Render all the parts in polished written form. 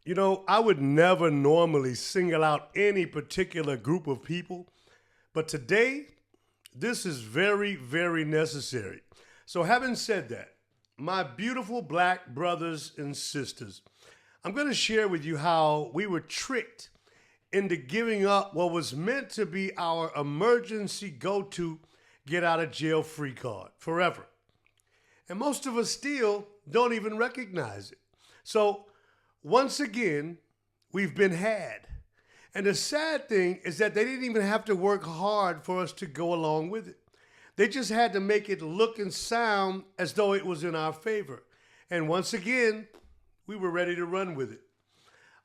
You know, I would never normally single out any particular group of people, but today, this is very, very necessary. So, having said that, my beautiful black brothers and sisters, I'm going to share with you how we were tricked into giving up what was meant to be our emergency go to get out of jail free card forever. And most of us still don't even recognize it. So, once again, we've been had. And the sad thing is that they didn't even have to work hard for us to go along with it. They just had to make it look and sound as though it was in our favor. And once again, we were ready to run with it.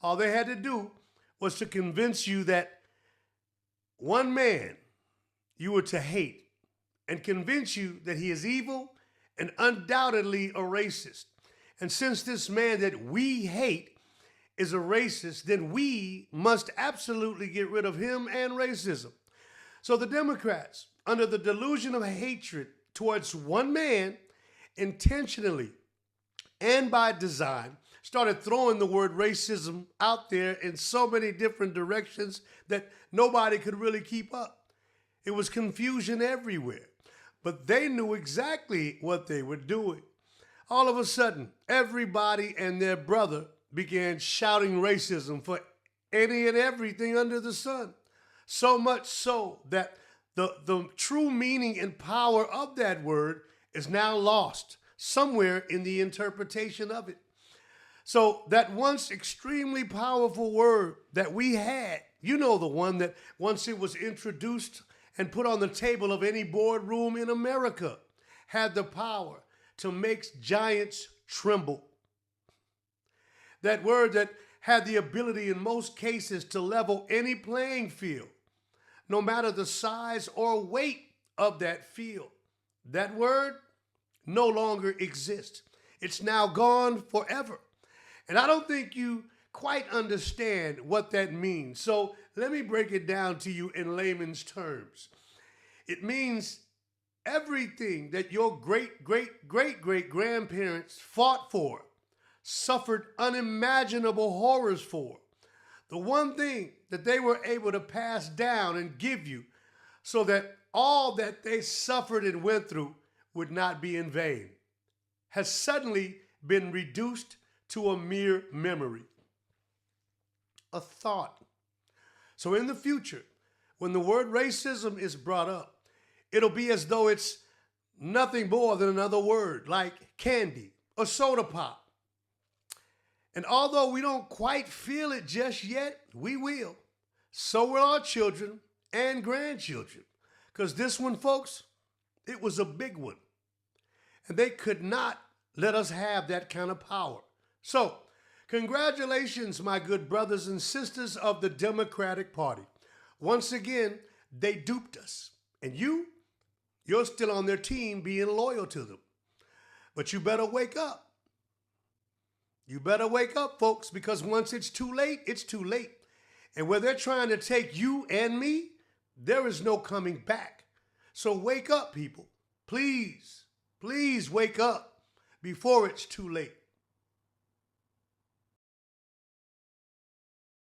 All they had to do was to convince you that one man you were to hate and convince you that he is evil and undoubtedly a racist. And since this man that we hate is a racist, then we must absolutely get rid of him and racism. So the Democrats, under the delusion of hatred towards one man, intentionally and by design, started throwing the word racism out there in so many different directions that nobody could really keep up. It was confusion everywhere. But they knew exactly what they were doing. All of a sudden, everybody and their brother began shouting racism for any and everything under the sun. So much so that the true meaning and power of that word is now lost somewhere in the interpretation of it. So that once extremely powerful word that we had, you know, the one that once it was introduced and put on the table of any boardroom in America, had the power to make giants tremble. That word that had the ability in most cases to level any playing field, no matter the size or weight of that field. That word no longer exists. It's now gone forever. And I don't think you quite understand what that means. So let me break it down to you in layman's terms. It means everything that your great grandparents fought for, suffered unimaginable horrors for. The one thing that they were able to pass down and give you so that all that they suffered and went through would not be in vain, has suddenly been reduced to a mere memory, a thought. So in the future, when the word racism is brought up, it'll be as though it's nothing more than another word like candy or soda pop. And although we don't quite feel it just yet, we will. So will our children and grandchildren. Because this one, folks, it was a big one. And they could not let us have that kind of power. So, congratulations, my good brothers and sisters of the Democratic Party. Once again, they duped us. And you're still on their team being loyal to them. But you better wake up. You better wake up, folks, because once it's too late, it's too late. And where they're trying to take you and me, there is no coming back. So wake up, people. Please, please wake up before it's too late.